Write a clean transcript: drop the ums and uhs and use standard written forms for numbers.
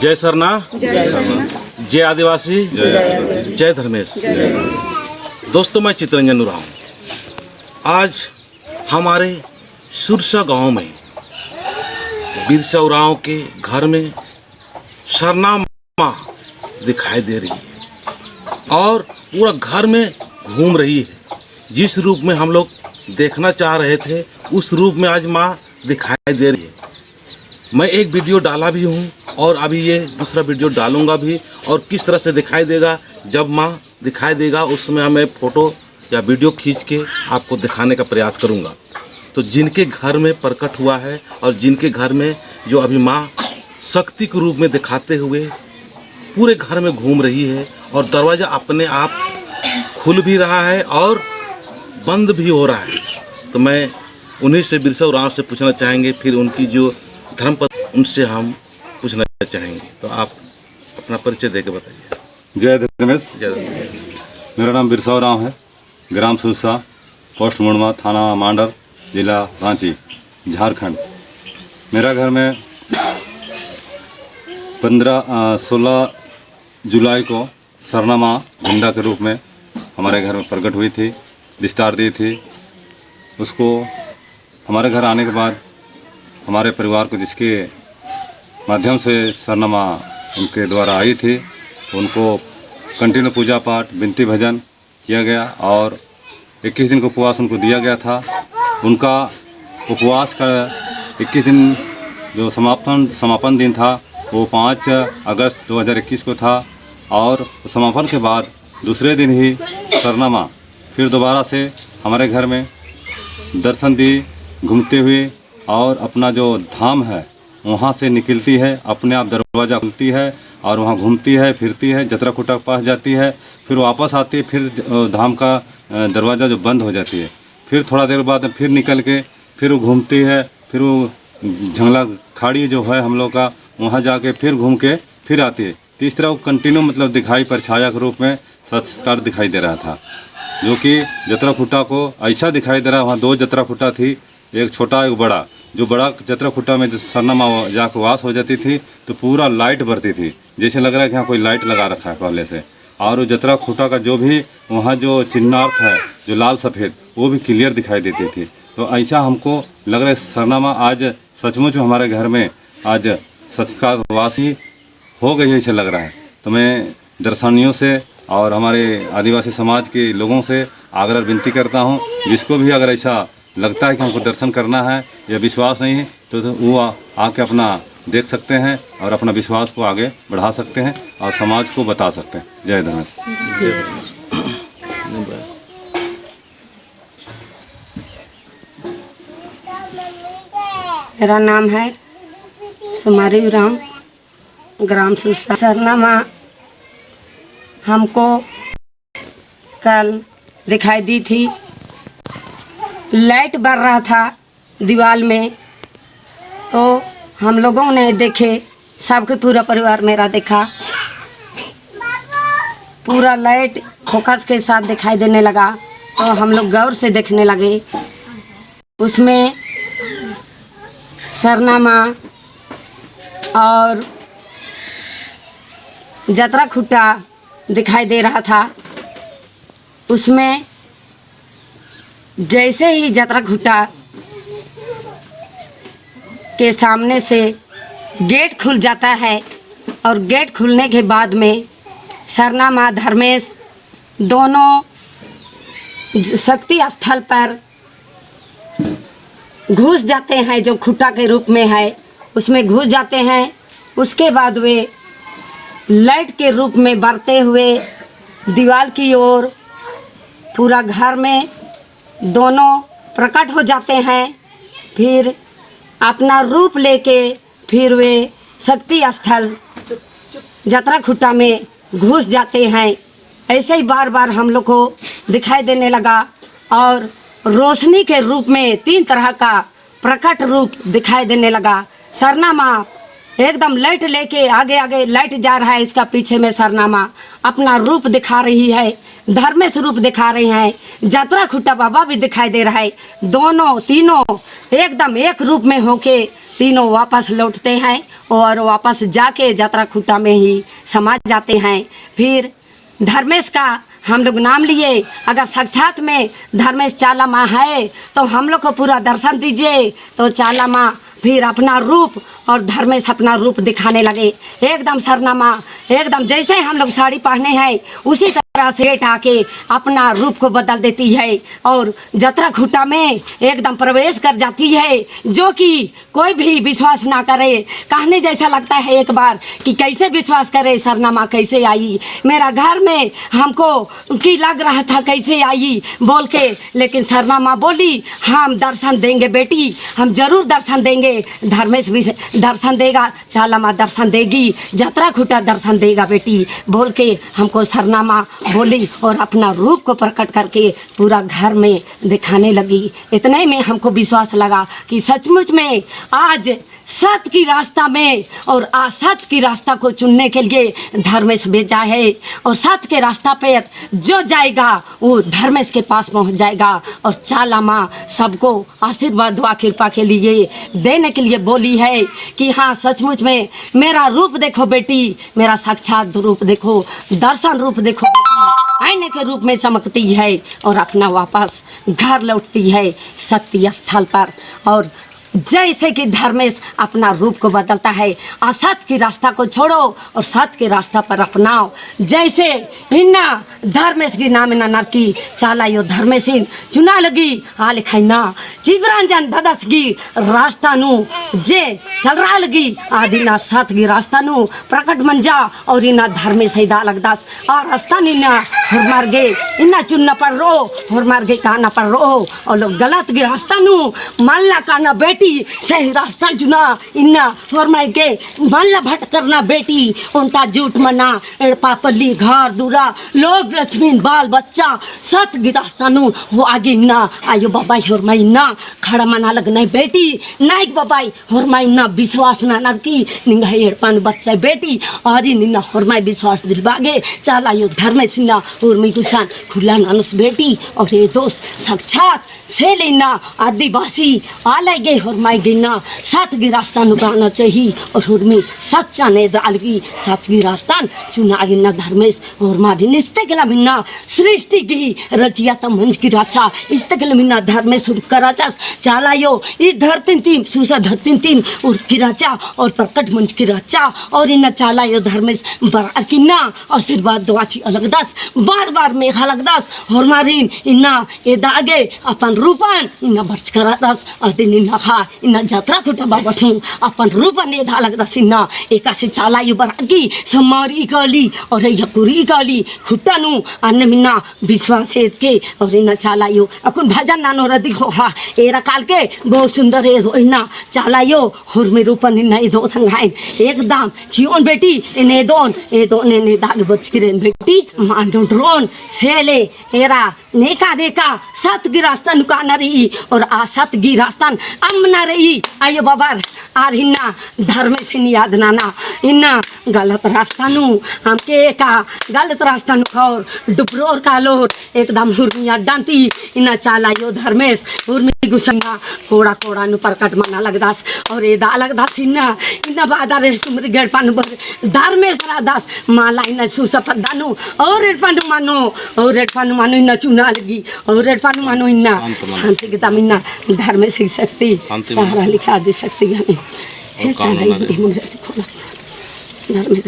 जय सरना, जय आदिवासी, जय धर्मेश। दोस्तों, मैं चितरंजन उरांव। आज हमारे सुरसा गांव में बिरसा उरांव के घर में सरना माँ दिखाई दे रही है और पूरा घर में घूम रही है। जिस रूप में हम लोग देखना चाह रहे थे उस रूप में आज माँ दिखाई दे रही है। मैं एक वीडियो डाला भी हूँ और अभी ये दूसरा वीडियो डालूंगा भी, और किस तरह से दिखाई देगा जब माँ दिखाई देगा उसमें मैं फ़ोटो या वीडियो खींच के आपको दिखाने का प्रयास करूँगा। तो जिनके घर में प्रकट हुआ है और जिनके घर में जो अभी माँ शक्ति के रूप में दिखाते हुए पूरे घर में घूम रही है और दरवाज़ा अपने आप खुल भी रहा है और बंद भी हो रहा है, तो मैं उन्हीं से बिरसा उरांव से पूछना चाहेंगे, फिर उनकी जो धर्मपत्नी उनसे हम पूछना चाहेंगे। तो आप अपना परिचय देकर बताइए। जय धर्मेश। जय धर्मेश। मेरा नाम बिरसा उरांव है, ग्राम सुरसा, पोस्ट मुड़मा, थाना मांडर, जिला रांची, झारखंड। मेरा घर में 16 जुलाई को सरना माँ झंडा के रूप में हमारे घर में प्रकट हुई थी, विस्तार दी थी। उसको हमारे घर आने के बाद हमारे परिवार को जिसके माध्यम से सरना माँ उनके द्वारा आई थी, उनको कंटिन्यू पूजा पाठ, विनती भजन किया गया और 21 दिन का उपवास उनको दिया गया था। उनका उपवास का 21 दिन जो समापन दिन था वो 5 अगस्त 2021 को था और समापन के बाद दूसरे दिन ही सरना माँ फिर दोबारा से हमारे घर में दर्शन दी, घूमते हुए, और अपना जो धाम है वहाँ से निकलती है, अपने आप दरवाज़ा खुलती है और वहाँ घूमती है, फिरती है, जतरा खुटा के पास जाती है, फिर वापस आती है, फिर धाम का दरवाज़ा जो बंद हो जाती है, फिर थोड़ा देर बाद फिर निकल के फिर वो घूमती है, फिर वो झंगला खाड़ी जो है हम लोग का वहाँ जाके फिर घूम के फिर आती है। तो इस तरह वो कंटिन्यू मतलब दिखाई परछाया के रूप में संस्कार दिखाई दे रहा था, जो कि जतरा खुटा को ऐसा दिखाई दे रहा। वहाँ 2 जतरा खुटा थी, एक छोटा एक बड़ा। जो बड़ा जतरा खुटा में जो सरना माँ जाकर वास हो जाती थी तो पूरा लाइट बरती थी, जैसे लग रहा है कि यहाँ कोई लाइट लगा रखा है पहले से। और वो जतरा खुटा का जो भी वहाँ जो चिन्हार्थ है जो लाल सफ़ेद, वो भी क्लियर दिखाई देती थी। तो ऐसा हमको लग रहा है सरना माँ आज सचमुच हमारे घर में आज संस्कार वासी हो गई है, ऐसा लग रहा है। तो मैं दर्शनियों से और हमारे आदिवासी समाज के लोगों से आग्रह विनती करता हूँ, जिसको भी अगर ऐसा लगता है कि हमको दर्शन करना है या विश्वास नहीं है तो वो आके अपना देख सकते हैं और अपना विश्वास को आगे बढ़ा सकते हैं और समाज को बता सकते हैं। जय धर्मेश। मेरा नाम है सुमारी उरांव, ग्राम सुरसा। सरना माँ हमको कल दिखाई दी थी, लाइट बर रहा था दीवार में, तो हम लोगों ने देखे, सबके पूरा परिवार मेरा देखा, पूरा लाइट फोकस के साथ दिखाई देने लगा। तो हम लोग गौर से देखने लगे, उसमें सरना माँ और जतरा खुटा दिखाई दे रहा था। उसमें जैसे ही जतरा खुटा के सामने से गेट खुल जाता है और गेट खुलने के बाद में सरना माँ धर्मेश दोनों शक्ति स्थल पर घुस जाते हैं, जो खुटा के रूप में है उसमें घुस जाते हैं। उसके बाद वे लाइट के रूप में बढ़ते हुए दीवार की ओर पूरा घर में दोनों प्रकट हो जाते हैं। फिर अपना रूप लेके फिर वे शक्ति स्थल जतरा खुटा में घुस जाते हैं। ऐसे ही बार बार हम लोग को दिखाई देने लगा और रोशनी के रूप में 3 तरह का प्रकट रूप दिखाई देने लगा। सरना माँ एकदम लाइट लेके आगे आगे लाइट जा रहा है, इसका पीछे में सरनामा अपना रूप दिखा रही है, धर्मेश रूप दिखा रहे हैं। यात्रा खुट्टा बाबा भी दिखाई दे रहा है। दोनों तीनों एकदम एक रूप में होके तीनों वापस लौटते हैं और वापस जाके यात्रा खुट्टा में ही समा जाते हैं। फिर धर्मेश का हम लोग नाम लिए, अगर साक्षात में धर्मेश चाला माँ है तो हम लोग को पूरा दर्शन दीजिए। तो चाला माँ फिर अपना रूप और धर्मेश अपना रूप दिखाने लगे। एकदम सरनामा एकदम जैसे हम लोग साड़ी पहने हैं उसी तरह से आके अपना रूप को बदल देती है और यात्रा खुट्टा में एकदम प्रवेश कर जाती है, जो कि कोई भी विश्वास ना करे। कहने जैसा लगता है एक बार कि कैसे विश्वास करे, सरनामा कैसे आई मेरा घर में, हमको कि लग रहा था कैसे आई बोल के, लेकिन सरनामा बोली हम दर्शन देंगे बेटी, हम जरूर दर्शन देंगे। धर्मेश भी दर्शन देगा, चाला माँ दर्शन देगी, यात्रा खुट्टा दर्शन देगा बेटी बोल के हमको सरनामा बोली और अपना रूप को प्रकट करके पूरा घर में दिखाने लगी। इतने में हमको विश्वास लगा कि सचमुच में आज सत्य की रास्ता में और असत्य की रास्ता को चुनने के लिए धर्मेश भेजा है, और सत्य के रास्ता पर जो जाएगा वो धर्मेश के पास पहुंच जाएगा। और चाला माँ सबको आशीर्वाद दुआ कृपा के लिए देने के लिए बोली है कि हाँ सचमुच में मेरा रूप देखो बेटी, मेरा साक्षात रूप देखो, दर्शन रूप देखो बेटी, आईने के रूप में चमकती है और अपना वापस घर लौटती है सत्य स्थल पर। और जैसे कि धर्मेश अपना रूप को बदलता है, असत्य की रास्ता को छोड़ो और सत्य के रास्ता पर अपनाओ। जैसे इन्ना धर्मेश की नाम ना नरकी चाला यो धर्मेश चुना लगी हाल खाइना चितरंजन ददस की रास्ता नु जे चल रहा लगी आदि ना सत्य की रास्ता नु प्रकट मन जा और इना धर्मेश ही दालक दास और रास्ता निना हर मार गए इन्ना चुनना पड़ रो हर मार गए कहना पड़ रो और लोग गलत की रास्ता नु मानला कहना बेटी सही रास्ता चुना इन्ना फरमाई के मानला भट करना बेटी उनका झूठ मना पापली घर दूरा लोग लक्ष्मी बाल बच्चा सत की रास्ता नु वो आगे ना आयो बाबाई हरमाई ना खड़ा मना लगना बेटी नाइक बाबाई हरमाई ना विश्वास ना नरकी निंगा हेड़पान बच्चा बेटी और निन्ना हरमाई विश्वास दिलबागे चाला यो धर्मेश ना हरमाई कुसान खुला नानुस बेटी और ये दोस्त साक्षात से लेना आदिवासी आले गए हरमाई गिना सत की रास्ता नुकाना चाहिए और हरमी सच्चा ने दालगी सच की रास्ता चुना गिना धर्मेश और मारी निस्ते के मिन्ना सृष्टि की रचिया तम मंच की राचा इस्ते के मिन्ना धर्मेश कराचा चाला यो ये धरतीन तीन सुसा धरतीन तीन और की राचा और प्रकट मंच की राचा और इन्ना चाला यो धर्मेश बरार किन्ना आशीर्वाद दुआची अलग दास बार बार मेघा अलग दास और मारीन इन्ना ये दागे अपन रूपन इन्ना बर्च करा दास अदिन इन्ना खा इन्ना यात्रा खुट्टा बाबसू अपन रूपन ये धा अलग दास इन्ना एका से चाला यो बरागी समारी गाली और यकुरी गाली खुट्टा नु अन्य मिन्ना विश्वास के और इन्ना चाला यो अकुन भजन नानो रदी खोहा एरा काल के बहुत सुंदर है इन्ना चाला यो हुर में रूपन इन्ना ये दो थंगाइन एकदम जीवन बेटी इन्हें दोन ए दोन ने दाग बच की रेन बेटी मांडो ड्रोन सेले एरा नेका देखा सत की रास्ता नुकाना रही और आ सत की रास्ता अमना रही आयो बाबर आर हिन्ना धर्म से याद नाना इन्ना गलत रास्ता नु हमके का गलत रास्ता नु खौर डुबरोर कालोर एकदम हुरमिया डांती इन्ना चाला यो धर्मेश हुरमी गुसंगा कोड़ा कोड़ा नु प्रकट मना लगदास और ए दा लगदास इन्ना बादा रे सुमर गेड़ पानु धर्मेश रादास माला इन्ना सुसफत दानु और रेड पानु मानो इन्ना चुना लगी और रेड पानु मानो इन्ना शांति के दाम इन्ना धर्मेश की शक्ति सहारा लिखा दे सकती है धर्मेश